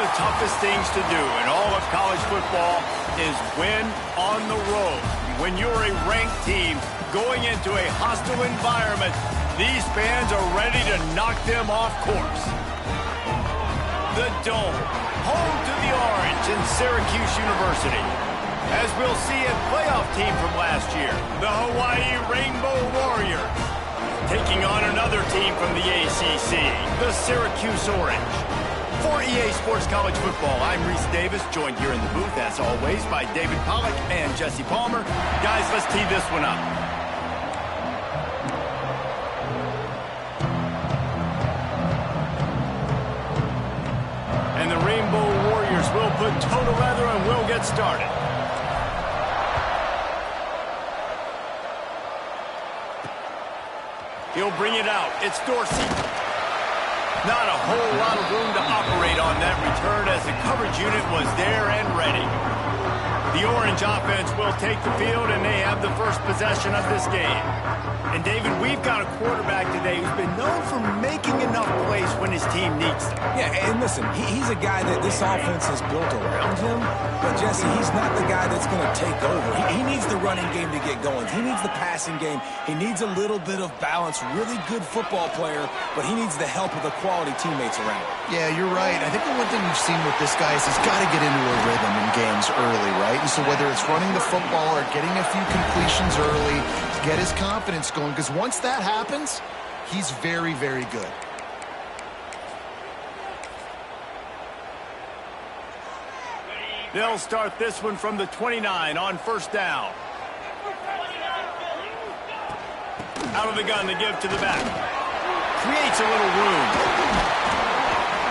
the toughest things to do in all of college football is win on the road. When you're a ranked team going into a hostile environment, these fans are ready to knock them off course. The Dome, home to the Orange in Syracuse University. As we'll see a playoff team from last year, the Hawaii Rainbow Warriors, taking on another team from the ACC, the Syracuse Orange. For EA Sports College Football, I'm Reese Davis, joined here in the booth, as always, by David Pollack and Jesse Palmer. Guys, let's tee this one up. And the Rainbow Warriors will put total leather and we'll get started. He'll bring it out. It's Dorsey. Not a whole lot of room to operate on that return as the coverage unit was there and ready. The Orange offense will take the field, and they have the first possession of this game. And, David, we've got a quarterback today who's been known for making enough plays when his team needs them. Yeah, and listen, he's a guy that this offense is built around him. But, Jesse, he's not the guy that's going to take over. He needs the running game to get going. He needs the passing game. He needs a little bit of balance. Really good football player, but he needs the help of the quality teammates around him. Yeah, you're right. I think the one thing we've seen with this guy is he's got to get into a rhythm in games early, right? And so whether it's running the football or getting a few completions early to get his confidence going, because once that happens, he's very, very good. They'll start this one from the 29 on first down. Out of the gun, they give to the back. Creates a little room.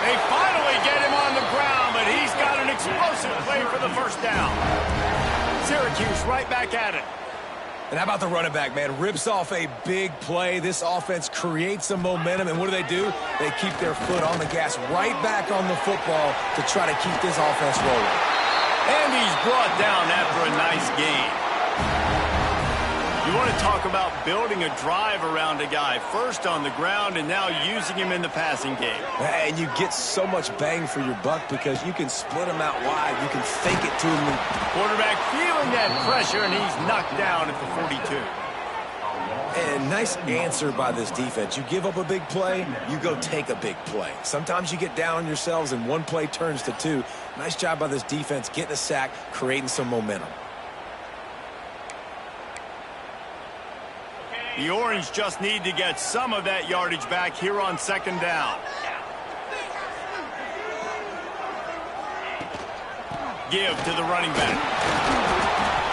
They finally get him on the ground, but he's got an explosive play for the first down. Syracuse right back at it. And how about the running back, man? Rips off a big play. This offense creates some momentum, and what do? They keep their foot on the gas right back on the football to try to keep this offense rolling. And he's brought down after a nice gain. You want to talk about building a drive around a guy, first on the ground and now using him in the passing game. And you get so much bang for your buck because you can split him out wide. You can fake it to him. Quarterback feeling that pressure, and he's knocked down at the 42. And nice answer by this defense. You give up a big play, you go take a big play. Sometimes you get down on yourselves and one play turns to two. Nice job by this defense getting a sack, creating some momentum. The Orange just need to get some of that yardage back here on second down. Give to the running back.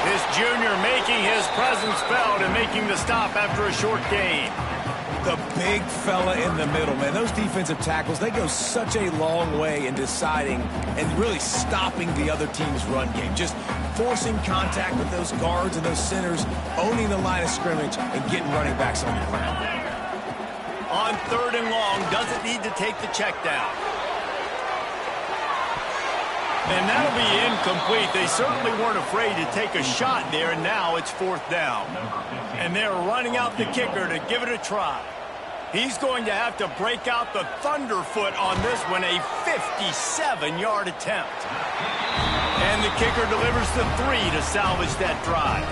This junior making his presence felt and making the stop after a short gain. The big fella in the middle, man. Those defensive tackles, they go such a long way in deciding and really stopping the other team's run game. Just forcing contact with those guards and those centers, owning the line of scrimmage, and getting running backs on the ground. On third and long, doesn't need to take the check down. And that'll be incomplete. They certainly weren't afraid to take a shot there, and now it's fourth down. And they're running out the kicker to give it a try. He's going to have to break out the thunderfoot on this one, a 57-yard attempt. And the kicker delivers the 3 to salvage that drive.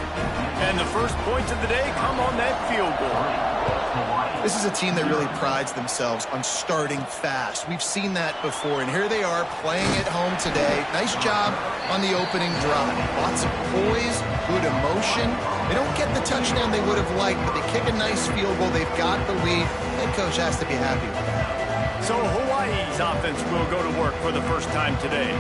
And the first points of the day come on that field goal. This is a team that really prides themselves on starting fast. We've seen that before, and here they are playing at home today. Nice job on the opening drive. Lots of poise, good emotion. They don't get the touchdown they would have liked, but they kick a nice field goal. They've got the lead. Head coach has to be happy with that. So Hawaii's offense will go to work for the first time today.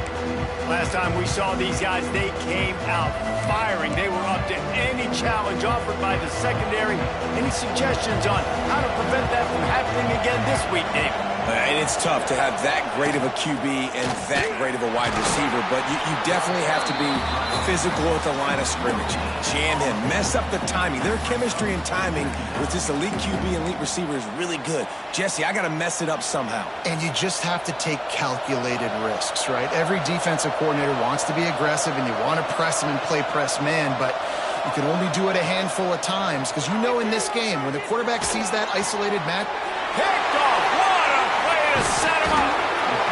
Last time we saw these guys, they came out firing. They were up to any challenge offered by the secondary. Any suggestions on how to prevent that from happening again this week, David? And it's tough to have that great of a QB and that great of a wide receiver, but you definitely have to be physical at the line of scrimmage. Jam him, mess up the timing. Their chemistry and timing with this elite QB and elite receiver is really good. Jesse, I got to mess it up somehow. And you just have to take calculated risks, right? Every defensive coordinator wants to be aggressive, and you want to press him and play press man, but you can only do it a handful of times because you know in this game, when the quarterback sees that isolated match, picked off, what a play to set him up.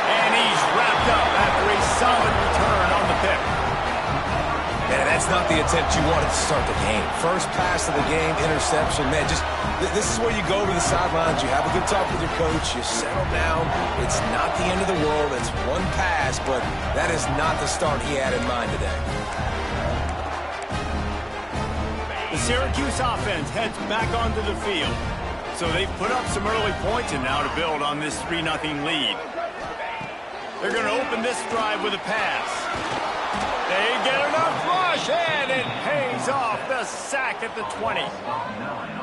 And he's wrapped up after solid return on the pick. Man, that's not the attempt you wanted to start the game. First pass of the game, interception. Man, this is where you go to the sidelines. You have a good talk with your coach. You settle down. It's not the end of the world. It's one pass, but that is not the start he had in mind today. The Syracuse offense heads back onto the field. So they've put up some early points and now to build on this 3-0 lead. They're going to open this drive with a pass. They get enough rush, and it pays off the sack at the 20.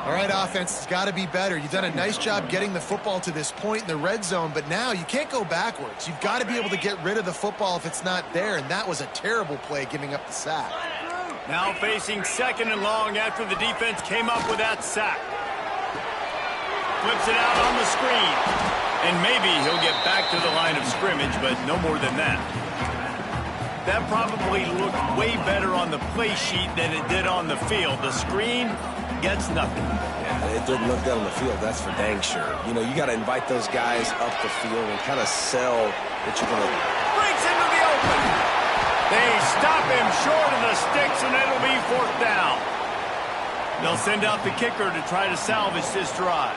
All right, offense, it's got to be better. You've done a nice job getting the football to this point in the red zone, but now you can't go backwards. You've got to be able to get rid of the football if it's not there, and that was a terrible play giving up the sack. Now facing 2nd and long after the defense came up with that sack. Flips it out on the screen. And maybe he'll get back to the line of scrimmage, but no more than that. That probably looked way better on the play sheet than it did on the field. The screen gets nothing. Yeah, it didn't look good on the field, that's for dang sure. You know, you got to invite those guys up the field and kind of sell that you're going to... Breaks into the open. They stop him short of the sticks, and it'll be 4th down. They'll send out the kicker to try to salvage this drive.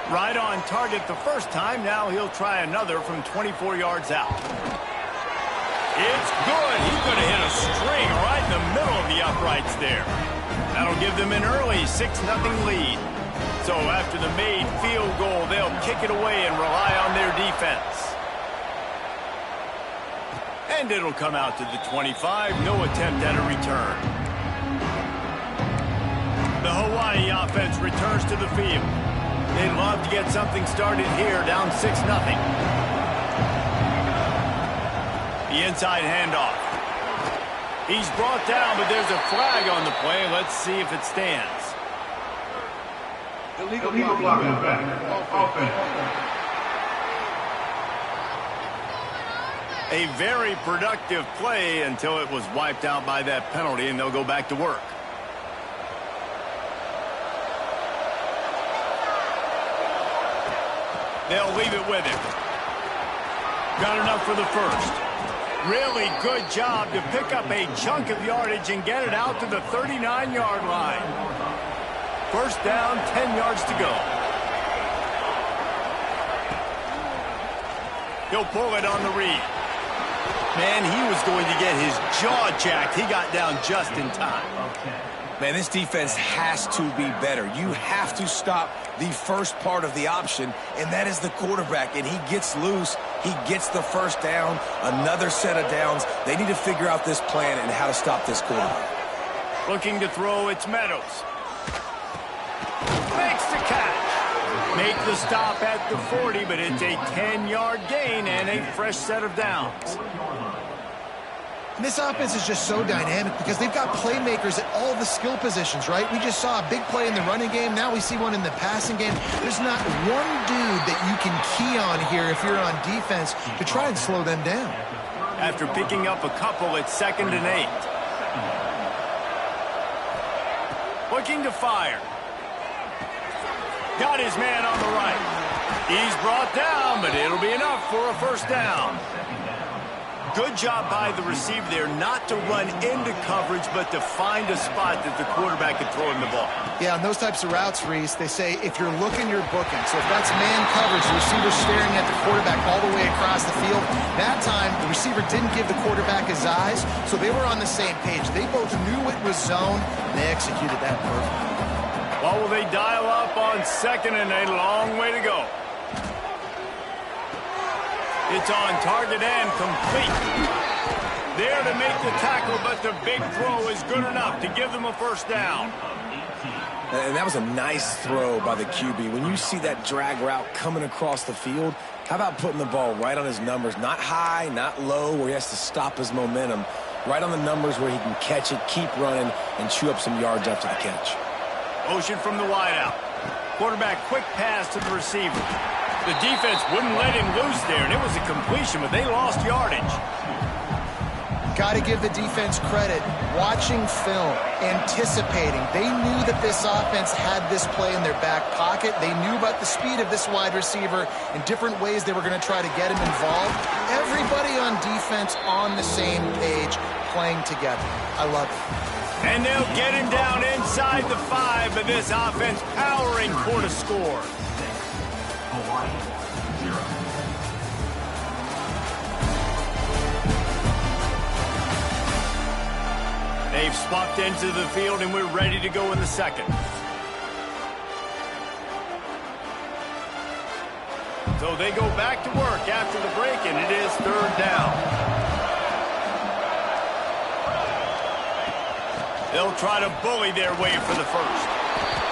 Right on target the first time. Now he'll try another from 24 yards out. It's good. He's going to hit a string right in the middle of the uprights there. That'll give them an early 6-0 lead. So after the made field goal, they'll kick it away and rely on their defense. And it'll come out to the 25. No attempt at a return. The Hawaii offense returns to the field. They'd love to get something started here, down 6-0. The inside handoff. He's brought down, but there's a flag on the play. Let's see if it stands. Illegal blocking back. Offense. A very productive play until it was wiped out by that penalty, and they'll go back to work. They'll leave it with him. Got enough for the first. Really good job to pick up a chunk of yardage and get it out to the 39-yard line. First down, 10 yards to go. He'll pull it on the read. Man, he was going to get his jaw jacked. He got down just in time. Man, this defense has to be better. You have to stop the first part of the option, and that is the quarterback. And he gets loose. He gets the first down, another set of downs. They need to figure out this plan and how to stop this quarterback. Looking to throw, it's Meadows. Makes the catch. Make the stop at the 40, but it's a 10-yard gain and a fresh set of downs. And this offense is just so dynamic because they've got playmakers at all the skill positions, right? We just saw a big play in the running game. Now we see one in the passing game. There's not one dude that you can key on here if you're on defense to try and slow them down. After picking up a couple, it's 2nd and 8. Looking to fire. Got his man on the right. He's brought down, but it'll be enough for a first down. Good job by the receiver there not to run into coverage, but to find a spot that the quarterback can throw him the ball. Yeah, on those types of routes, Reese, they say if you're looking, you're booking. So if that's man coverage, the receiver's staring at the quarterback all the way across the field. That time, the receiver didn't give the quarterback his eyes, so they were on the same page. They both knew it was zone, and they executed that perfectly. Well, will they dial up on 2nd and a long way to go? It's on target and complete. There to make the tackle, but the big throw is good enough to give them a first down. And that was a nice throw by the QB. When you see that drag route coming across the field, how about putting the ball right on his numbers? Not high, not low, where he has to stop his momentum. Right on the numbers where he can catch it, keep running, and chew up some yards after the catch. Motion from the wideout. Quarterback quick pass to the receiver. The defense wouldn't let him loose there, and it was a completion, but they lost yardage. got to give the defense credit. Watching film, anticipating. They knew that this offense had this play in their back pocket. They knew about the speed of this wide receiver and different ways they were going to try to get him involved. Everybody on defense on the same page, playing together. I love it. And they'll get him down inside the 5, but this offense powering for the score. They've swapped into the field, and we're ready to go in the second. So they go back to work after the break, and it is 3rd down. They'll try to bully their way for the first.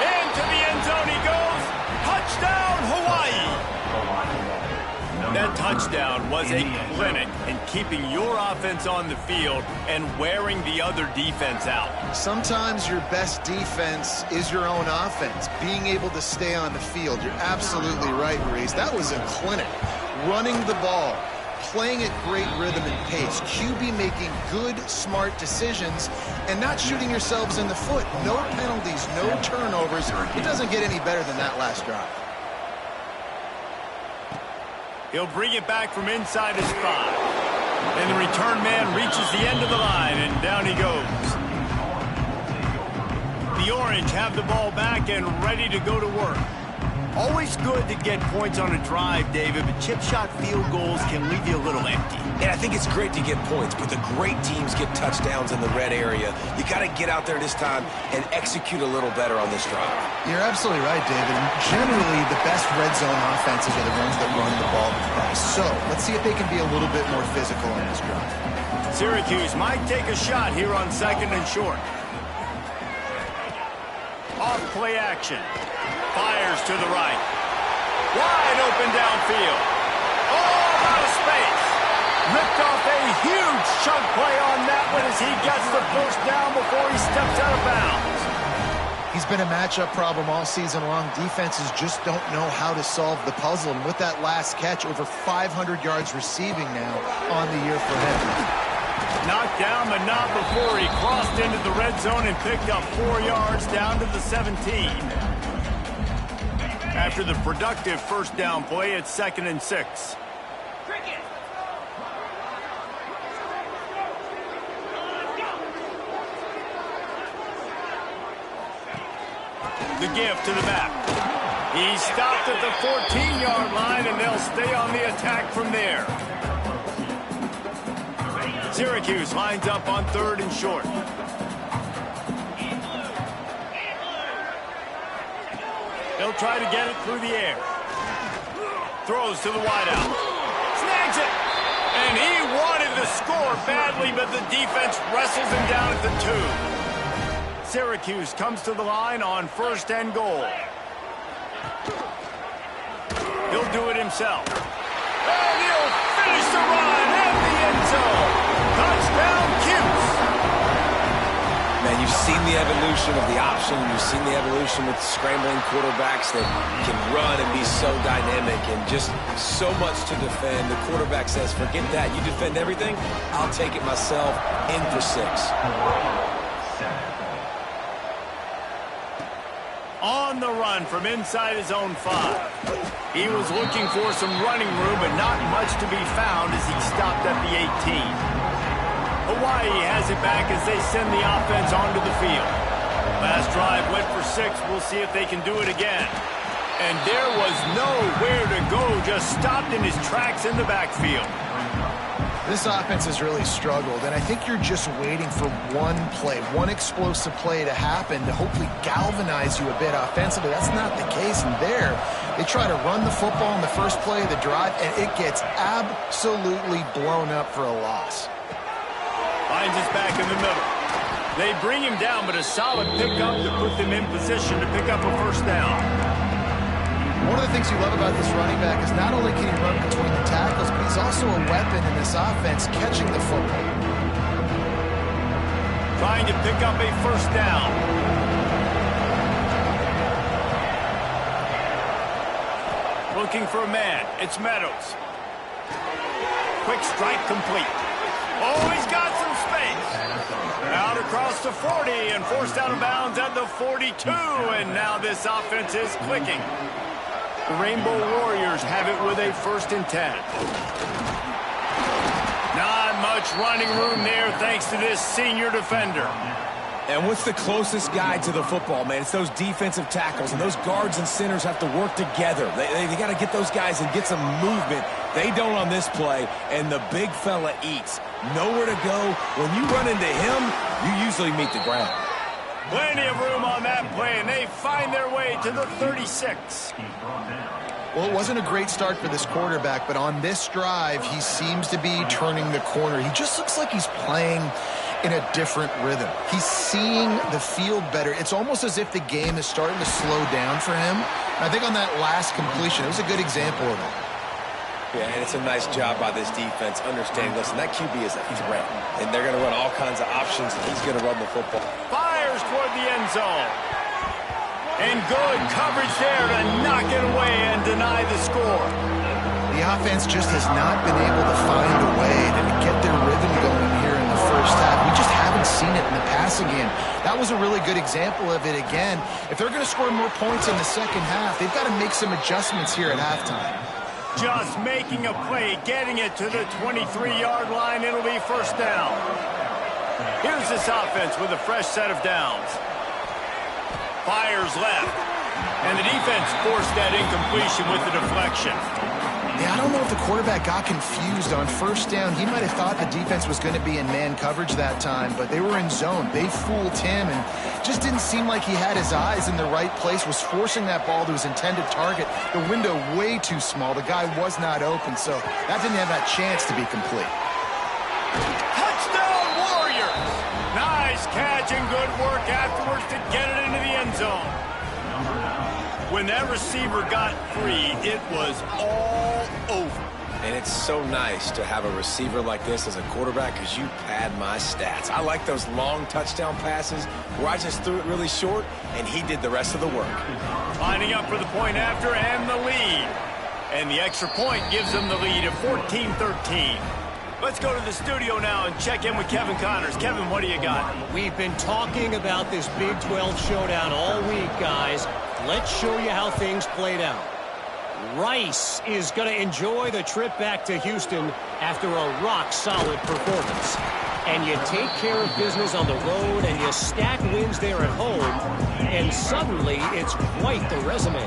Into the end zone he goes. Touchdown, Hawaii! That touchdown was a clinic in keeping your offense on the field and wearing the other defense out. Sometimes your best defense is your own offense, being able to stay on the field. You're absolutely right, Reese. That was a clinic. Running the ball, playing at great rhythm and pace. QB making good, smart decisions and not shooting yourselves in the foot. No penalties, no turnovers. It doesn't get any better than that last drive. He'll bring it back from inside his 5. And the return man reaches the end of the line, and down he goes. The Orange have the ball back and ready to go to work. Always good to get points on a drive, David, but chip shot field goals can leave you a little empty. And I think it's great to get points, but the great teams get touchdowns in the red area. You got to get out there this time and execute a little better on this drive. You're absolutely right, David. And generally, the best red zone offenses are the ones that run the ball the best. So let's see if they can be a little bit more physical on this drive. Syracuse might take a shot here on 2nd and short. Off play action. Fires to the right. Wide open downfield. Oh, out of space. Ripped off a huge chunk play on that one as he gets the first down before he steps out of bounds. He's been a matchup problem all season long. Defenses just don't know how to solve the puzzle. And with that last catch, over 500 yards receiving now on the year for him. Knocked down, but not before he crossed into the red zone and picked up 4 yards down to the 17. After the productive first down play, it's 2nd and 6. The give to the back. He stopped at the 14-yard line, and they'll stay on the attack from there. Syracuse lines up on 3rd and short. He'll try to get it through the air. Throws to the wideout. Snags it. And he wanted the score badly, but the defense wrestles him down at the 2. Syracuse comes to the line on 1st and goal. He'll do it himself. And he'll finish the run in the end zone. Touchdown, Cuse. Man, you've seen the evolution of the option. You've seen the evolution with scrambling quarterbacks that can run and be so dynamic and just so much to defend. The quarterback says, forget that. You defend everything, I'll take it myself. In for 6. On the run from inside his own 5. He was looking for some running room, but not much to be found as he stopped at the 18. Hawaii has it back as they send the offense onto the field. Last drive went for 6. We'll see if they can do it again. And there was nowhere to go, just stopped in his tracks in the backfield. This offense has really struggled, and I think you're just waiting for one play, one explosive play to happen to hopefully galvanize you a bit offensively. That's not the case, and there, they try to run the football in the first play of the drive, and it gets absolutely blown up for a loss. Finds his back in the middle. They bring him down, but a solid pickup to put them in position to pick up a first down. One of the things you love about this running back is not only can he run between the tackles, but he's also a weapon in this offense catching the football. Trying to pick up a first down. Looking for a man. It's Meadows. Quick strike complete. Oh, he's got some across the 40 and forced out of bounds at the 42. And now this offense is clicking. The Rainbow Warriors have it with a 1st and 10. Not much running room there thanks to this senior defender. And what's the closest guy to the football, man? It's those defensive tackles, and those guards and centers have to work together. They got to get those guys and get some movement. They don't on this play, and the big fella eats. Nowhere to go. When you run into him, you usually meet the ground. Plenty of room on that play, and they find their way to the 36. Well, it wasn't a great start for this quarterback, but on this drive, he seems to be turning the corner. He just looks like he's playing in a different rhythm. He's seeing the field better. It's almost as if the game is starting to slow down for him. And I think on that last completion, it was a good example of that. Yeah, and it's a nice job by this defense understanding, listen, that QB is a threat, and they're going to run all kinds of options, and he's going to run the football. Fires toward the end zone. And good coverage there to knock it away and deny the score. The offense just has not been able to find a way to get their rhythm going here in the first half. We just haven't seen it in the passing game. That was a really good example of it again. If they're going to score more points in the second half, they've got to make some adjustments here at halftime. Just making a play, getting it to the 23-yard line. It'll be 1st down. Here's this offense with a fresh set of downs. Fires left. And the defense forced that incompletion with the deflection. Yeah, I don't know if the quarterback got confused on 1st down. He might have thought the defense was going to be in man coverage that time, but they were in zone. They fooled him and just didn't seem like he had his eyes in the right place, was forcing that ball to his intended target. The window way too small. The guy was not open, so that didn't have that chance to be complete. Touchdown, Warriors! Nice catch and good work afterwards to get it into the end zone. When that receiver got free, it was all over. And it's so nice to have a receiver like this as a quarterback because you pad my stats. I like those long touchdown passes where I just threw it really short and he did the rest of the work. Lining up for the point after and the lead. And the extra point gives them the lead at 14-13. Let's go to the studio now and check in with Kevin Connors. Kevin, what do you got? We've been talking about this Big 12 showdown all week, guys. Let's show you how things played out. Rice is going to enjoy the trip back to Houston after a rock-solid performance. And you take care of business on the road and you stack wins there at home, and suddenly it's quite the resume.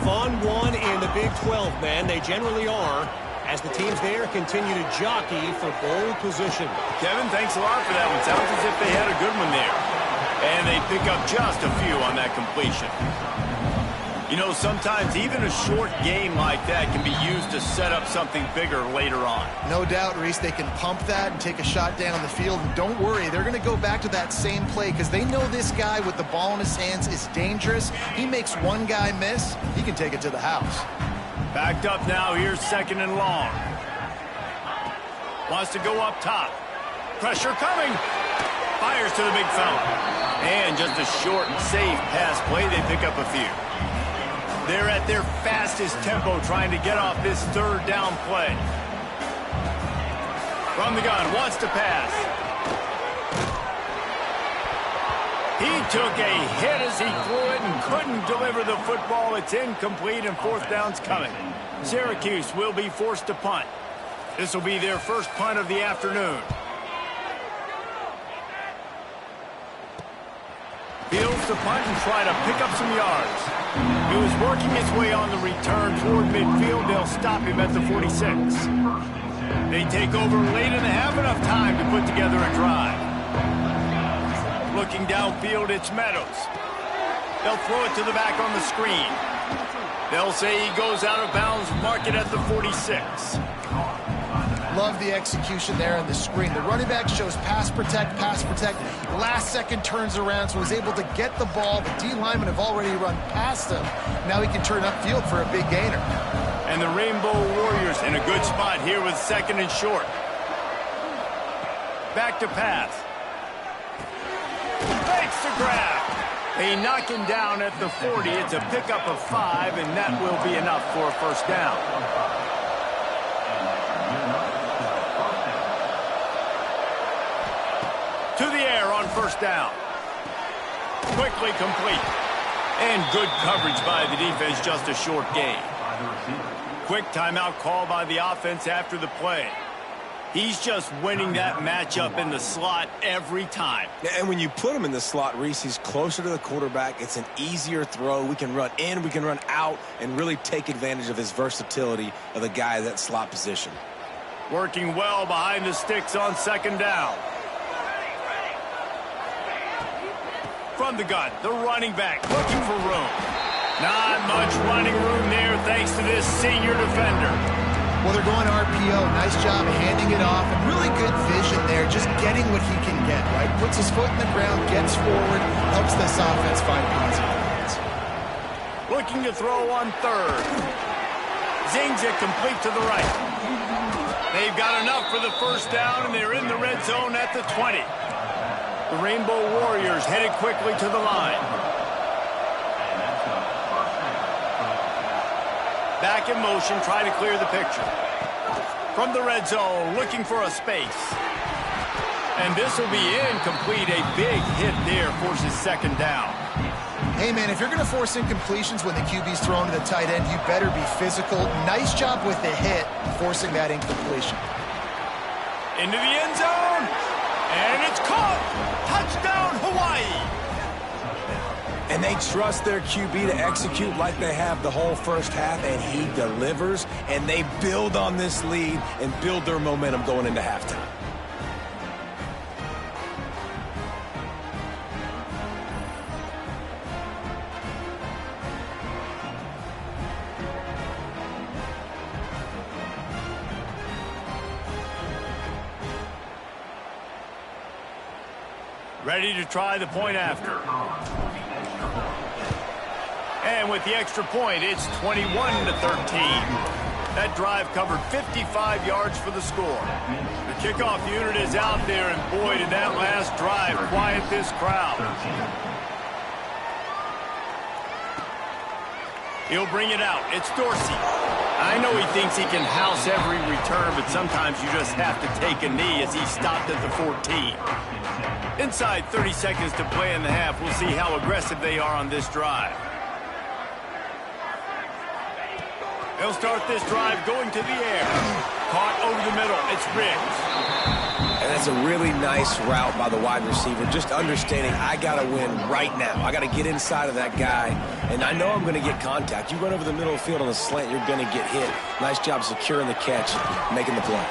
Fun one in the Big 12, man. They generally are, as the teams there continue to jockey for bowl position. Kevin, thanks a lot for that one. Sounds as if they had a good one there. And they pick up just a few on that completion. You know, sometimes even a short game like that can be used to set up something bigger later on. No doubt, Reese, they can pump that and take a shot down the field. And don't worry, they're going to go back to that same play because they know this guy with the ball in his hands is dangerous. He makes one guy miss, he can take it to the house. Backed up now, here's 2nd and long. Wants to go up top. Pressure coming. Fires to the big fella. And just a short and safe pass play, they pick up a few. They're at their fastest tempo trying to get off this 3rd down play. From the gun, wants to pass. He took a hit as he threw it and couldn't deliver the football. It's incomplete and 4th down's coming. Syracuse will be forced to punt. This will be their first punt of the afternoon. Fields to punt and try to pick up some yards. He was working his way on the return toward midfield. They'll stop him at the 46. They take over late in the half, enough time to put together a drive. Looking downfield, it's Meadows. They'll throw it to the back on the screen. They'll say he goes out of bounds, mark it at the 46. Love the execution there on the screen. The running back shows pass protect, pass protect. Last second turns around, so he's able to get the ball. The D linemen have already run past him. Now he can turn upfield for a big gainer. And the Rainbow Warriors in a good spot here with 2nd and short. Back to pass. Fakes to grab. They knock him down at the 40. It's a pickup of 5, and that will be enough for a 1st down. To the air on on first down. Quickly complete. And good coverage by the defense, just a short gain. Quick timeout call by the offense after the play. He's just winning that matchup in the slot every time. And when you put him in the slot, Reese, he's closer to the quarterback. It's an easier throw. We can run in, we can run out, and really take advantage of his versatility of the guy in that slot position. Working well behind the sticks on second down. From the gun, the running back looking for room. Not much running room there thanks to this senior defender. Well, they're going RPO. Nice job handing it off. And really good vision there, just getting what he can get, right? Puts his foot in the ground, gets forward, helps this offense find positive points. Looking to throw on third. Zings it complete to the right. They've got enough for the first down, and they're in the red zone at the 20. The Rainbow Warriors headed quickly to the line. Back in motion, try to clear the picture. From the red zone, looking for a space. And this will be incomplete. A big hit there forces second down. Hey, man, if you're going to force incompletions when the QB's thrown to the tight end, you better be physical. Nice job with the hit, forcing that incompletion. Into the end zone. And it's caught. Touchdown, Hawaii. And they trust their QB to execute like they have the whole first half, and he delivers, and they build on this lead and build their momentum going into halftime. Ready to try the point after. And with the extra point, it's 21-13. That drive covered 55 yards for the score. The kickoff unit is out there, and boy, did that last drive quiet this crowd. He'll bring it out. It's Dorsey. I know he thinks he can house every return, but sometimes you just have to take a knee as he stopped at the 14. Inside 30 seconds to play in the half. We'll see how aggressive they are on this drive. They'll start this drive going to the air. Caught over the middle. It's Riggs. And that's a really nice route by the wide receiver. Just understanding I got to win right now. I got to get inside of that guy. And I know I'm going to get contact. You run over the middle of the field on a slant, you're going to get hit. Nice job securing the catch, making the play.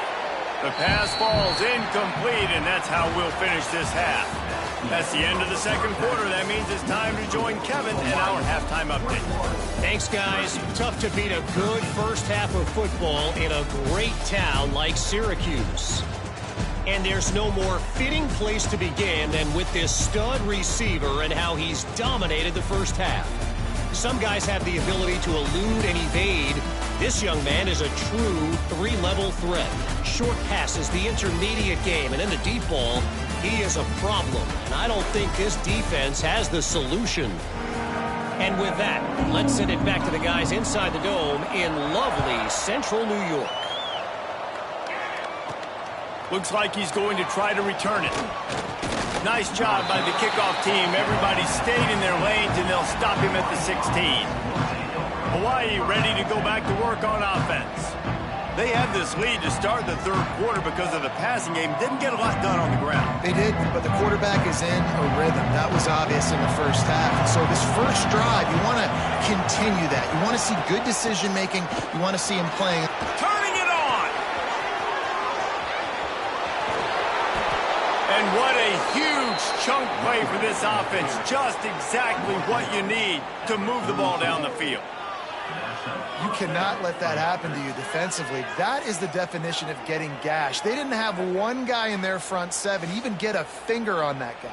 The pass falls incomplete, and that's how we'll finish this half. That's the end of the second quarter. That means it's time to join Kevin in our halftime update. Thanks, guys. Tough to beat a good first half of football in a great town like Syracuse. And there's no more fitting place to begin than with this stud receiver and how he's dominated the first half. Some guys have the ability to elude and evade. This young man is a true three-level threat. Short passes, the intermediate game, and in the deep ball, he is a problem. And I don't think this defense has the solution. And with that, let's send it back to the guys inside the dome in lovely central New York. Looks like he's going to try to return it. Nice job by the kickoff team. Everybody stayed in their lanes, and they'll stop him at the 16. Hawaii ready to go back to work on offense. They had this lead to start the third quarter because of the passing game. Didn't get a lot done on the ground. They did, but the quarterback is in a rhythm. That was obvious in the first half. And so this first drive, you want to continue that. You want to see good decision-making. You want to see him playing. Turning it on! And what a huge chunk play for this offense. Just exactly what you need to move the ball down the field. You cannot let that happen to you defensively. That is the definition of getting gashed. They didn't have one guy in their front seven even get a finger on that guy.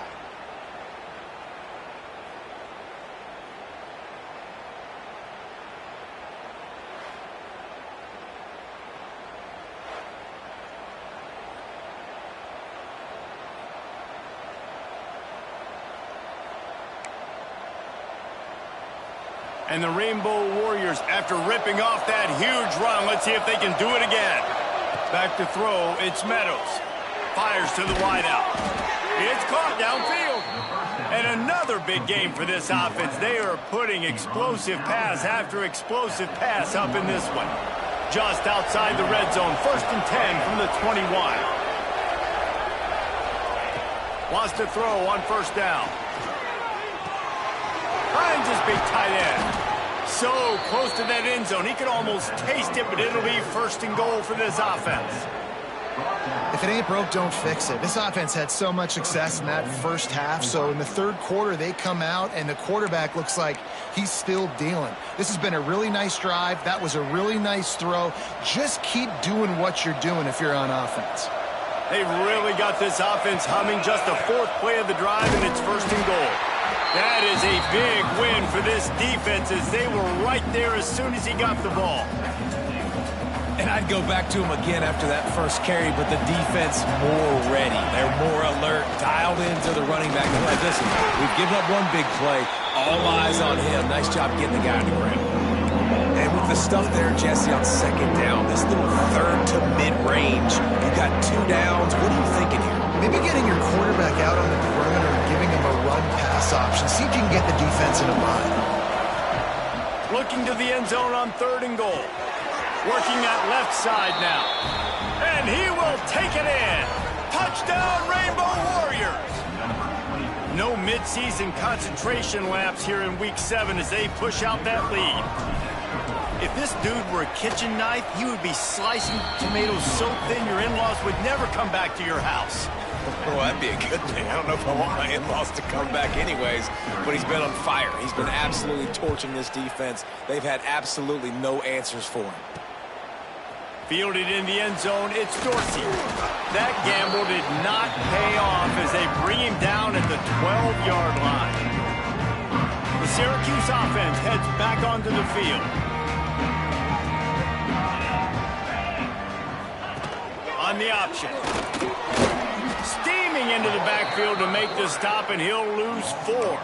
And the Rainbow Warriors, after ripping off that huge run, let's see if they can do it again. Back to throw, it's Meadows. Fires to the wideout. It's caught downfield. And another big game for this offense. They are putting explosive pass after explosive pass up in this one. Just outside the red zone, 1st and 10 from the 21. Wants to throw on 1st down. Finds his big tight end. So close to that end zone. He could almost taste it, but it'll be 1st and goal for this offense. If it ain't broke, don't fix it. This offense had so much success in that first half, so in the 3rd quarter, they come out, and the quarterback looks like he's still dealing. This has been a really nice drive. That was a really nice throw. Just keep doing what you're doing if you're on offense. They've really got this offense humming. Just the 4th play of the drive, and it's 1st and goal. That is a big win for this defense as they were right there as soon as he got the ball. And I'd go back to him again after that first carry, but the defense more ready. They're more alert, dialed into the running back. They're like, listen, we've given up one big play. All eyes on him. Nice job getting the guy on the ground. And with the stuff there, Jesse, on 2nd down, this little 3rd to mid-range, you got 2 downs. What are you thinking here? Maybe getting your quarterback out on the perimeter and giving him a run-pass option. See if you can get the defense in a bind. Looking to the end zone on 3rd and goal. Working that left side now. And he will take it in. Touchdown, Rainbow Warriors. No midseason concentration laps here in Week 7 as they push out that lead. If this dude were a kitchen knife, he would be slicing tomatoes so thin your in-laws would never come back to your house. Well, that'd be a good thing. I don't know if I want my in-laws to come back anyways, but he's been on fire. He's been absolutely torching this defense. They've had absolutely no answers for him. Fielded in the end zone, it's Dorsey. That gamble did not pay off as they bring him down at the 12-yard line. The Syracuse offense heads back onto the field. On the option. Steaming into the backfield to make the stop, and he'll lose 4.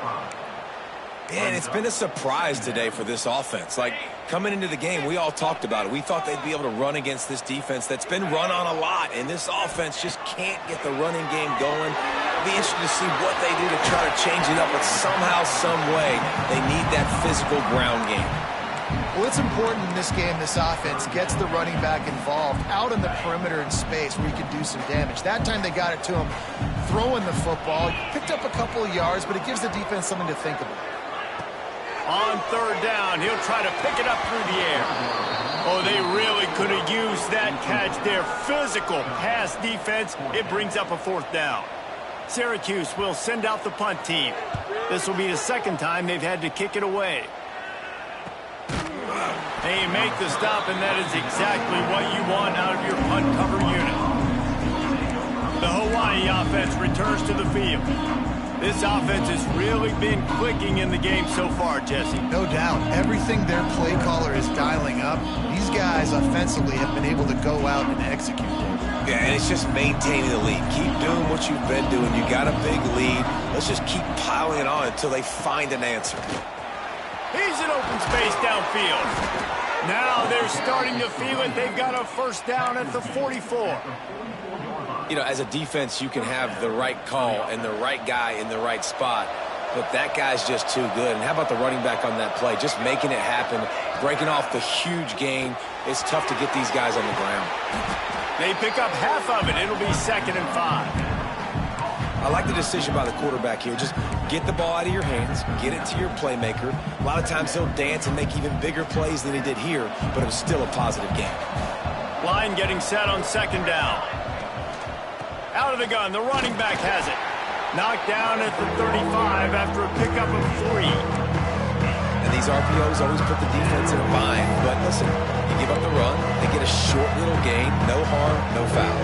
And it's been a surprise today for this offense. Like, coming into the game, we all talked about it. We thought they'd be able to run against this defense that's been run on a lot, and this offense just can't get the running game going. It'll be interesting to see what they do to try to change it up, but somehow, some way, they need that physical ground game. Well, it's important in this game this offense gets the running back involved out in the perimeter in space where he can do some damage. That time they got it to him throwing the football. Picked up a couple of yards, but it gives the defense something to think about. On 3rd down, he'll try to pick it up through the air. Oh, they really could have used that catch there. Physical pass defense. It brings up a 4th down. Syracuse will send out the punt team. This will be the 2nd time they've had to kick it away. They make the stop, and that is exactly what you want out of your punt cover unit. The Hawaii offense returns to the field. This offense has really been clicking in the game so far, Jesse. No doubt. Everything their play caller is dialing up, these guys offensively have been able to go out and execute. Yeah, and it's just maintaining the lead. Keep doing what you've been doing. You got a big lead. Let's just keep piling it on until they find an answer. He's in open space downfield. Now they're starting to feel it. They've got a 1st down at the 44. You know, as a defense, you can have the right call and the right guy in the right spot, but that guy's just too good. And how about the running back on that play? Just making it happen, breaking off the huge gain. It's tough to get these guys on the ground. They pick up half of it. It'll be 2nd and 5. I like the decision by the quarterback here. Just get the ball out of your hands, get it to your playmaker. A lot of times he'll dance and make even bigger plays than he did here, but it was still a positive game. Line getting set on 2nd down. Out of the gun, the running back has it. Knocked down at the 35 after a pickup of 3. And these RPOs always put the defense in a bind. But listen, you give up the run, they get a short little gain, no harm, no foul.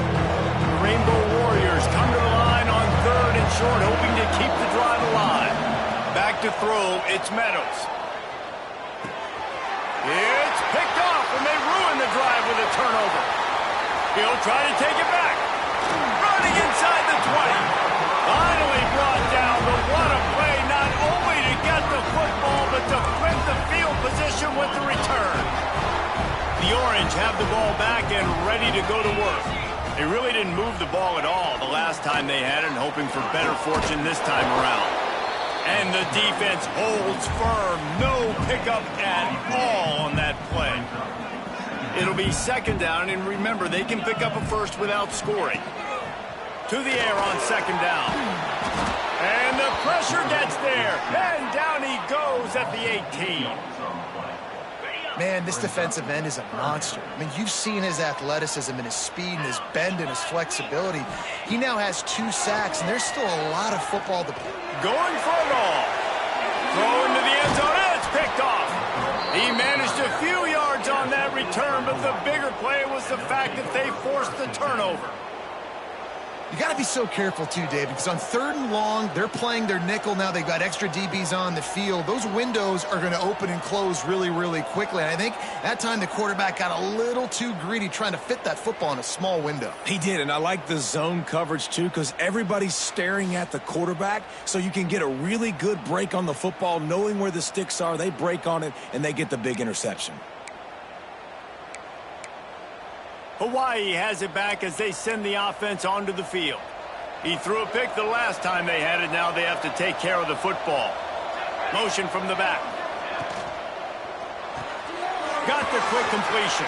The Rainbow Warriors come to the line on 3rd and short, hoping to keep the drive alive. Back to throw, it's Meadows. It's picked off, and they ruin the drive with a turnover. He'll try to take it back. Running inside the 20. Finally brought down, but what a play, not only to get the football, but to flip the field position with the return. The Orange have the ball back and ready to go to work. They really didn't move the ball at all the last time they had it, and hoping for better fortune this time around. And the defense holds firm. No pickup at all on that play. It'll be second down, and remember, they can pick up a first without scoring. To the air on second down. And the pressure gets there. And down he goes at the 18. Man, this defensive end is a monster. I mean, you've seen his athleticism and his speed and his bend and his flexibility. He now has 2 sacks, and there's still a lot of football to play. Going for it all. Throw into the end zone, and it's picked off. He managed a few yards on that return, but the bigger play was the fact that they forced the turnover. You got to be so careful, too, Dave, because on 3rd and long, they're playing their nickel now. They've got extra DBs on the field. Those windows are going to open and close really, really quickly. And I think that time the quarterback got a little too greedy trying to fit that football in a small window. He did, and I like the zone coverage, too, because everybody's staring at the quarterback, so you can get a really good break on the football, knowing where the sticks are. They break on it, and they get the big interception. Hawaii has it back as they send the offense onto the field. He threw a pick the last time they had it. Now they have to take care of the football. Motion from the back. Got the quick completion.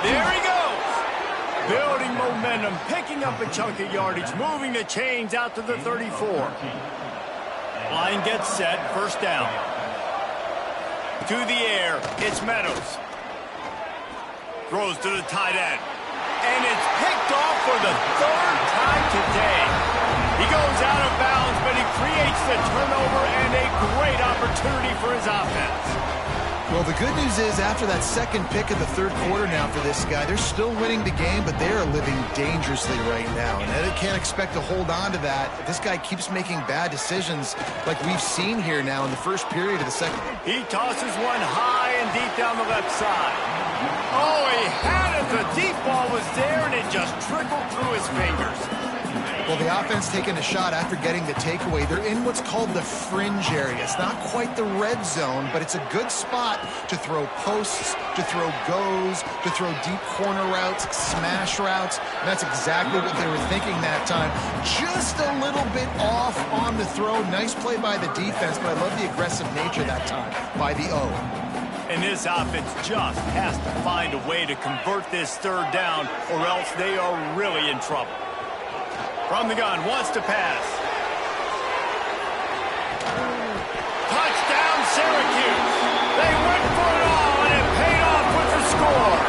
There he goes. Building momentum, picking up a chunk of yardage, moving the chains out to the 34. Line gets set, first down. To the air, it's Meadows. Throws to the tight end. And it's picked off for the 3rd time today. He goes out of bounds, but he creates the turnover and a great opportunity for his offense. Well, the good news is after that second pick of the 3rd quarter now for this guy, they're still winning the game, but they are living dangerously right now. And they can't expect to hold on to that. This guy keeps making bad decisions like we've seen here now in the first period of the second. He tosses one high and deep down the left side. Oh, he had it. The deep ball was there, and it just trickled through his fingers. Well, the offense taking a shot after getting the takeaway. They're in what's called the fringe area. It's not quite the red zone, but it's a good spot to throw posts, to throw goes, to throw deep corner routes, smash routes. And that's exactly what they were thinking that time. Just a little bit off on the throw. Nice play by the defense, but I love the aggressive nature that time by the O. And this offense just has to find a way to convert this 3rd down, or else they are really in trouble. From the gun, wants to pass. Touchdown, Syracuse. They went for it all, and it paid off with the score.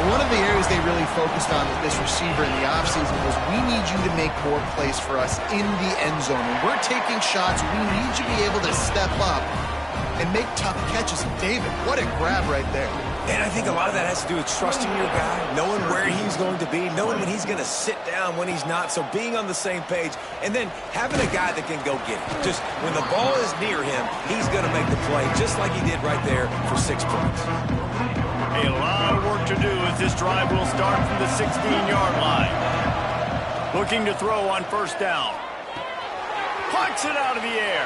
One of the areas they really focused on with this receiver in the offseason was we need you to make more plays for us in the end zone. When we're taking shots, we need you to be able to step up and make tough catches. And David, what a grab right there. And I think a lot of that has to do with trusting your guy, knowing where he's going to be, knowing when he's going to sit down, when he's not, so being on the same page, and then having a guy that can go get it. Just when the ball is near him, he's going to make the play, just like he did right there for 6 points. A lot of work to do as this drive will start from the 16-yard line. Looking to throw on first down. Punts it out of the air.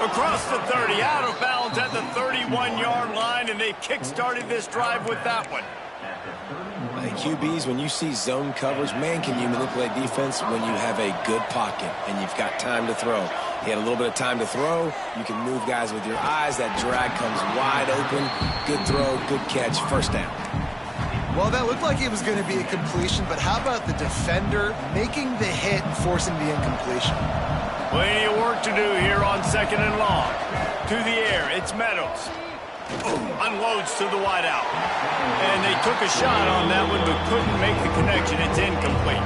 Across the 30, out of bounds at the 31-yard line, and they've kick-started this drive with that one. QBs, when you see zone coverage, man, can you manipulate defense when you have a good pocket and you've got time to throw. He had a little bit of time to throw. You can move guys with your eyes. That drag comes wide open. Good throw, good catch, first down. Well, that looked like it was going to be a completion, but how about the defender making the hit and forcing the incompletion? Plenty of work to do here on 2nd and long. To the air, it's Meadows. Unloads to the wideout. And they took a shot on that one, but couldn't make the connection. It's incomplete.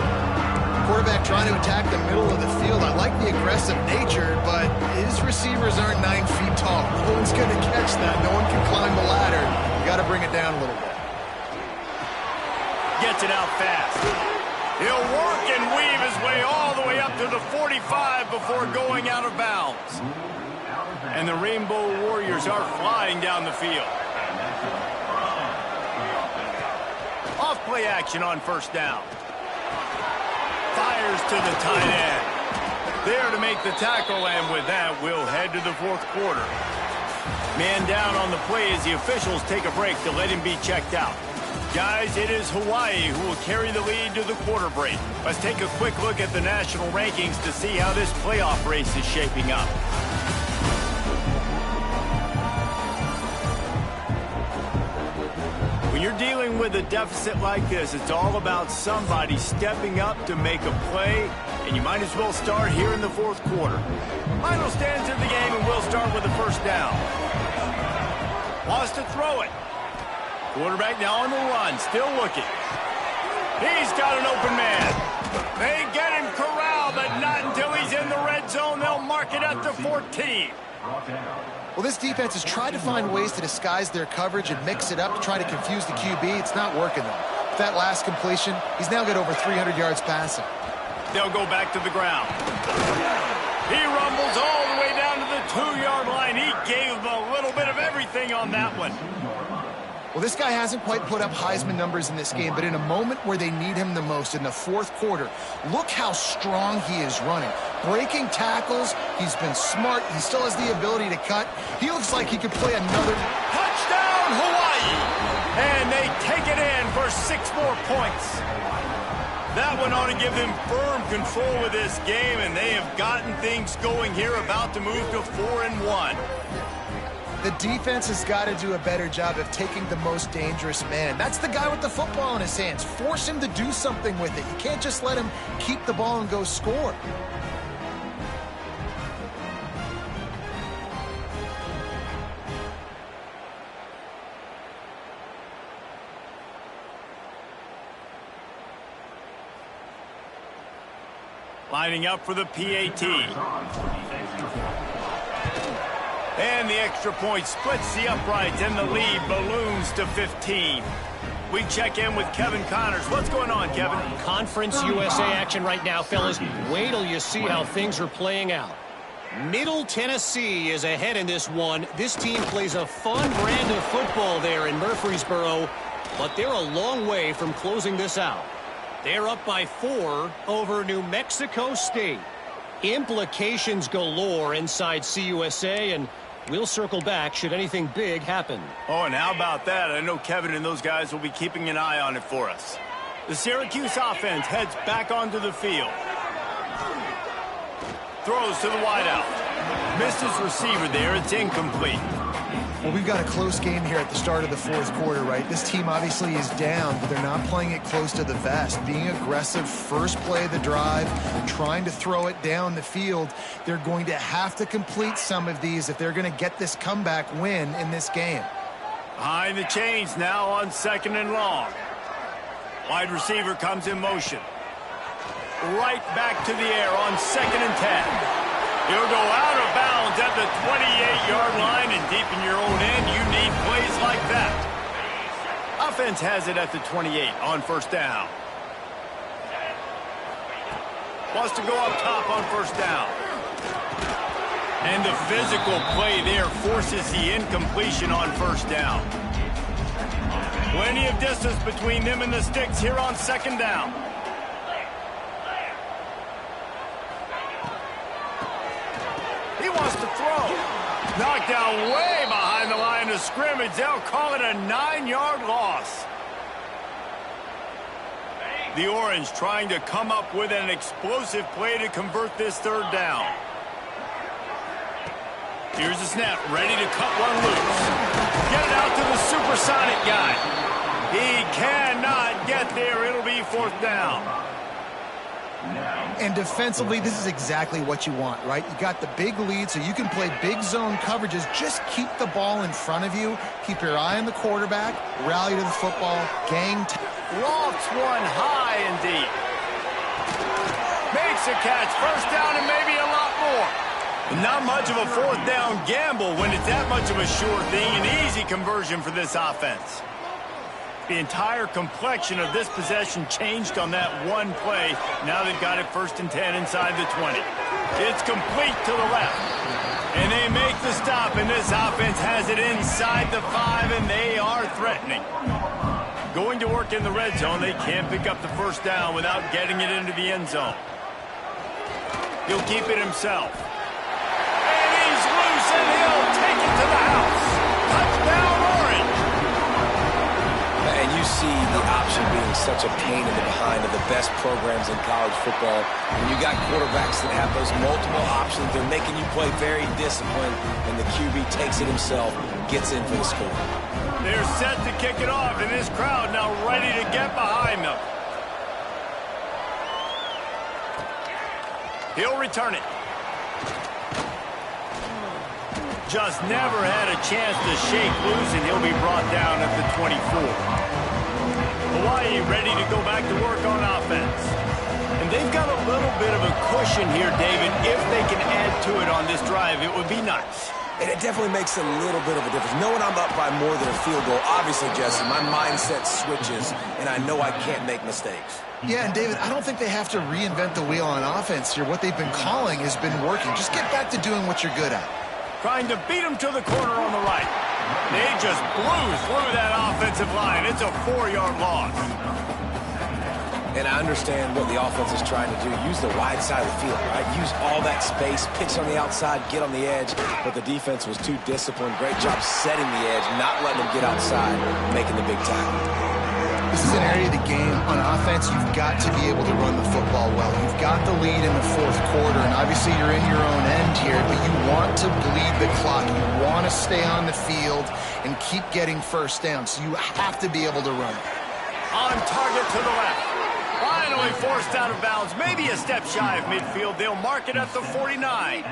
Quarterback trying to attack the middle of the field. I like the aggressive nature, but his receivers aren't 9 feet tall. No one's going to catch that. No one can climb the ladder. You got to bring it down a little bit. Gets it out fast. He'll work and weave his way all the way up to the 45 before going out of bounds. And the Rainbow Warriors are flying down the field. Off play action on first down. Fires to the tight end. There to make the tackle, and with that, we'll head to the 4th quarter. Man down on the play as the officials take a break to let him be checked out. Guys, it is Hawaii who will carry the lead to the quarter break. Let's take a quick look at the national rankings to see how this playoff race is shaping up. When you're dealing with a deficit like this, it's all about somebody stepping up to make a play, and you might as well start here in the fourth quarter. Final stands in the game, and we'll start with the first down. Wants to throw it. Quarterback now on the run, still looking. He's got an open man. They get him corralled, but not until he's in the red zone. They'll mark it at the 14. Well, this defense has tried to find ways to disguise their coverage and mix it up to try to confuse the QB. It's not working, though. With that last completion, he's now got over 300 yards passing. They'll go back to the ground. He rumbles all the way down to the 2-yard line. He gave a little bit of everything on that one. Well, this guy hasn't quite put up Heisman numbers in this game, but in a moment where they need him the most, in the fourth quarter, look how strong he is running. Breaking tackles, he's been smart, he still has the ability to cut. He looks like he could play another touchdown, Hawaii! And they take it in for 6 more points. That one ought to give them firm control of this game, and they have gotten things going here, about to move to 4-1. The defense has got to do a better job of taking the most dangerous man. That's the guy with the football in his hands. Force him to do something with it. You can't just let him keep the ball and go score. Lining up for the PAT. And the extra point splits the uprights, and the lead balloons to 15. We check in with Kevin Connors. What's going on, Kevin? Conference USA action right now, fellas. Wait till you see how things are playing out. Middle Tennessee is ahead in this one. This team plays a fun brand of football there in Murfreesboro, but they're a long way from closing this out. They're up by 4 over New Mexico State. Implications galore inside CUSA, and we'll circle back should anything big happen. Oh, and how about that? I know Kevin and those guys will be keeping an eye on it for us. The Syracuse offense heads back onto the field. Throws to the wideout. Missed his receiver there. It's incomplete. Well, we've got a close game here at the start of the fourth quarter, right? This team obviously is down, but they're not playing it close to the vest. Being aggressive, first play of the drive, trying to throw it down the field. They're going to have to complete some of these if they're going to get this comeback win in this game. Behind the chains now on 2nd and long. Wide receiver comes in motion. Right back to the air on 2nd and 10. He'll go out of bounds at the 28-yard line, and deep in your own end, you need plays like that. Offense has it at the 28 on first down. Wants to go up top on first down. And the physical play there forces the incompletion on first down. Plenty of distance between them and the sticks here on 2nd down. He wants to throw. Knocked down way behind the line of scrimmage. They'll call it a 9-yard loss. The Orange trying to come up with an explosive play to convert this 3rd down. Here's the snap, ready to cut one loose. Get it out to the supersonic guy. He cannot get there. It'll be 4th down. And defensively, this is exactly what you want, right? You got the big lead, so you can play big zone coverages. Just keep the ball in front of you. Keep your eye on the quarterback. Rally to the football. Lofts one high and deep. Makes a catch. 1st down and maybe a lot more. Not much of a 4th down gamble when it's that much of a sure thing. An easy conversion for this offense. The entire complexion of this possession changed on that one play. Now they've got it 1st and 10 inside the 20. It's complete to the left. And they make the stop, and this offense has it inside the 5, and they are threatening. Going to work in the red zone, they can't pick up the 1st down without getting it into the end zone. He'll keep it himself. And he's loose, and he'll take it to the house. Touchdown, Orange. And you see such a pain in the behind of the best programs in college football. When you got quarterbacks that have those multiple options, they're making you play very disciplined, and the QB takes it himself, gets in for the score. They're set to kick it off, and this crowd now ready to get behind them. He'll return it. Just never had a chance to shake loose, and he'll be brought down at the 24. Hawaii ready to go back to work on offense. And they've got a little bit of a cushion here, David. If they can add to it on this drive, it would be nice. And it definitely makes a little bit of a difference. Knowing I'm up by more than a field goal, obviously, Jesse, my mindset switches, and I know I can't make mistakes. Yeah, and David, I don't think they have to reinvent the wheel on offense here. What they've been calling has been working. Just get back to doing what you're good at. Trying to beat him to the corner on the right. They just blew through that offensive line. It's a 4-yard loss. And I understand what the offense is trying to do. Use the wide side of the field, right? Use all that space, pitch on the outside, get on the edge. But the defense was too disciplined. Great job setting the edge, not letting them get outside, making the big tackle. This is an area of the game on offense you've got to be able to run the football well. You've got the lead in the fourth quarter, and obviously you're in your own end here, but you want to bleed the clock. You want to stay on the field and keep getting first down, so you have to be able to run. On target to the left. Finally forced out of bounds. Maybe a step shy of midfield. They'll mark it at the 49.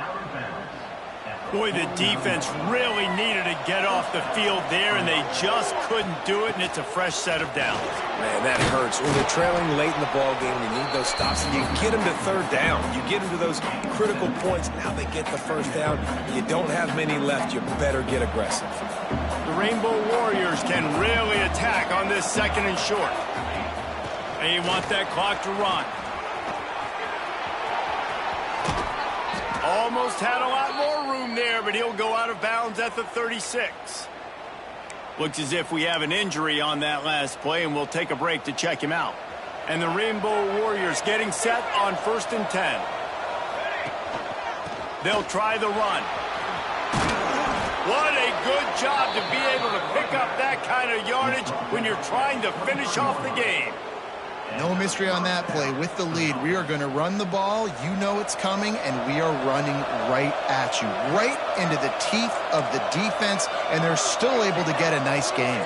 Boy, the defense really needed to get off the field there, and they just couldn't do it, and it's a fresh set of downs. Man, that hurts. When they're trailing late in the ball game, you need those stops, and you get them to third down. You get them to those critical points. Now they get the first down. You don't have many left. You better get aggressive. The Rainbow Warriors can really attack on this second and short. They want that clock to run. Almost had a lot more room there, but he'll go out of bounds at the 36. Looks as if we have an injury on that last play, and we'll take a break to check him out. And the Rainbow Warriors getting set on 1st and 10. They'll try the run. What a good job to be able to pick up that kind of yardage when you're trying to finish off the game. No mystery on that play. With the lead, we are going to run the ball. You know it's coming, and we are running right at you, right into the teeth of the defense, and they're still able to get a nice game.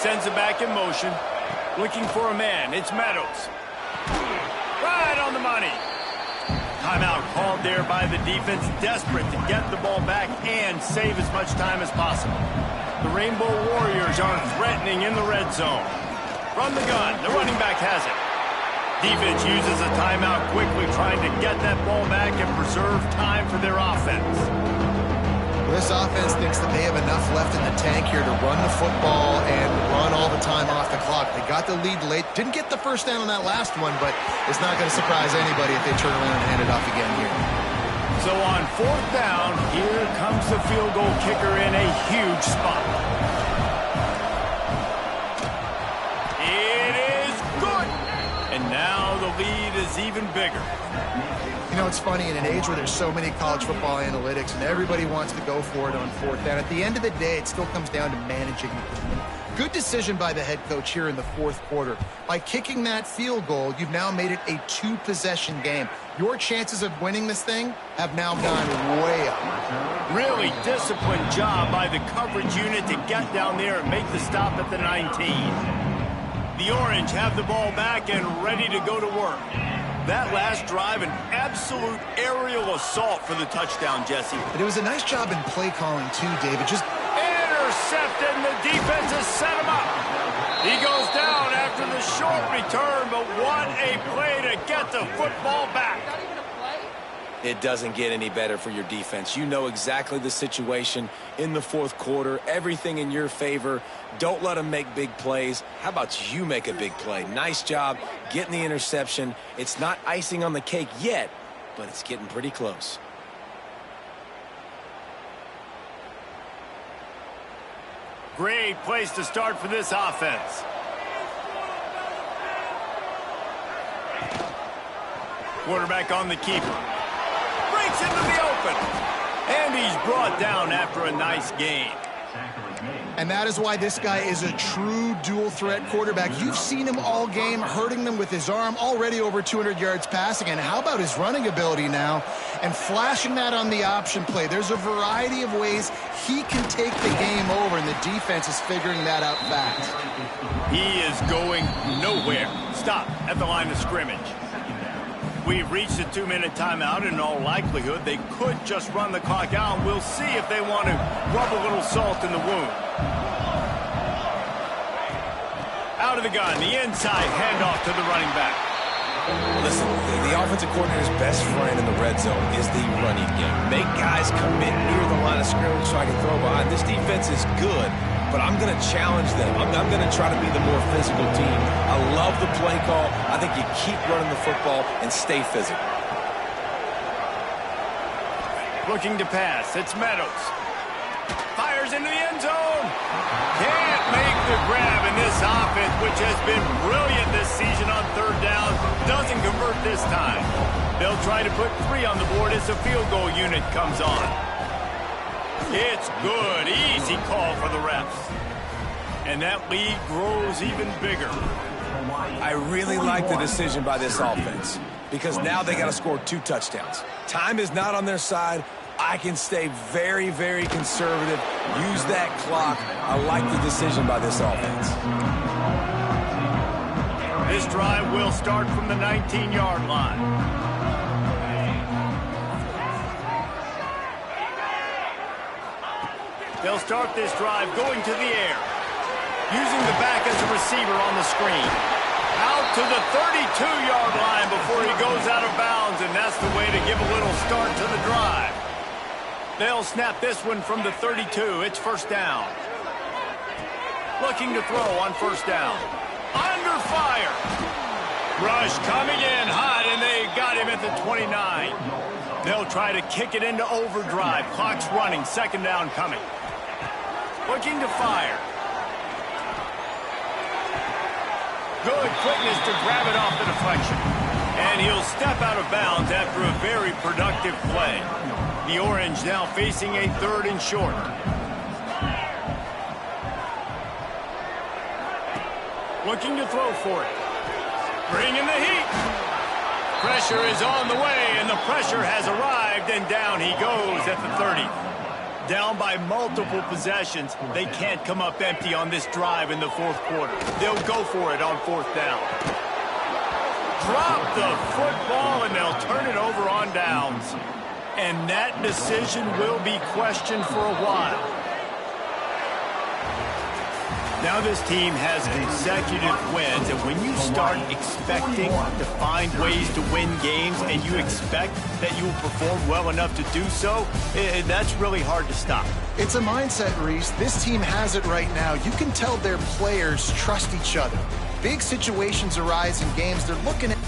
Sends it back in motion. Looking for a man. It's Meadows. Right on the money. Timeout called there by the defense, desperate to get the ball back and save as much time as possible. The Rainbow Warriors are threatening in the red zone. From the gun, the running back has it. Defense uses a timeout quickly, trying to get that ball back and preserve time for their offense. This offense thinks that they have enough left in the tank here to run the football and run all the time off the clock. They got the lead late. Didn't get the first down on that last one, but it's not going to surprise anybody if they turn around and hand it off again here. So on 4th down, here comes the field goal kicker in a huge spot. And now the lead is even bigger. You know, it's funny, in an age where there's so many college football analytics and everybody wants to go for it on 4th down, at the end of the day, it still comes down to managing the game. Good decision by the head coach here in the 4th quarter. By kicking that field goal, you've now made it a 2-possession game. Your chances of winning this thing have now gone way up. Really disciplined job by the coverage unit to get down there and make the stop at the 19. The Orange have the ball back and ready to go to work. That last drive, an absolute aerial assault for the touchdown, Jesse. But it was a nice job in play calling, too, David. Just intercepted, and the defense has set him up. He goes down after the short return, but what a play to get the football back. It doesn't get any better for your defense. You know exactly the situation in the 4th quarter. Everything in your favor. Don't let them make big plays. How about you make a big play? Nice job getting the interception. It's not icing on the cake yet, but it's getting pretty close. Great place to start for this offense. Quarterback on the keeper. Breaks into the open. And he's brought down after a nice gain. And that is why this guy is a true dual-threat quarterback. You've seen him all game, hurting them with his arm, already over 200 yards passing. And how about his running ability now? And flashing that on the option play. There's a variety of ways he can take the game over, and the defense is figuring that out fast. He is going nowhere. Stop at the line of scrimmage. We've reached a 2-minute timeout. In all likelihood, they could just run the clock out. We'll see if they want to rub a little salt in the wound. Out of the gun, the inside handoff to the running back. Listen, the offensive coordinator's best friend in the red zone is the running game. Make guys commit near the line of scrimmage so I can throw behind. This defense is good, but I'm going to challenge them. I'm going to try to be the more physical team. I love the play call. I think you keep running the football and stay physical. Looking to pass. It's Meadows. Fires into the end zone. Can't make the grab in this offense, which has been brilliant this season on third down. Doesn't convert this time. They'll try to put 3 on the board as the field goal unit comes on. It's good. Easy call for the refs. And that lead grows even bigger. I really like the decision by this offense because now they got to score 2 touchdowns. Time is not on their side. I can stay very, very conservative. Use that clock. I like the decision by this offense. This drive will start from the 19-yard line. They'll start this drive going to the air. Using the back as a receiver on the screen. Out to the 32-yard line before he goes out of bounds, and that's the way to give a little start to the drive. They'll snap this one from the 32. It's first down. Looking to throw on first down. Under fire. Rush coming in hot, and they got him at the 29. They'll try to kick it into overdrive. Clock's running. Second down coming. Looking to fire. Good quickness to grab it off the deflection. And he'll step out of bounds after a very productive play. The Orange now facing a 3rd and short. Looking to throw for it. Bringing the heat. Pressure is on the way, and the pressure has arrived, and down he goes at the 30. Down by multiple possessions. They can't come up empty on this drive in the 4th quarter. They'll go for it on 4th down. Drop the football, and they'll turn it over on downs. And that decision will be questioned for a while. Now this team has consecutive wins, and when you start expecting to find ways to win games and you expect that you will perform well enough to do so, that's really hard to stop. It's a mindset, Reese. This team has it right now. You can tell their players trust each other. Big situations arise in games. They're looking at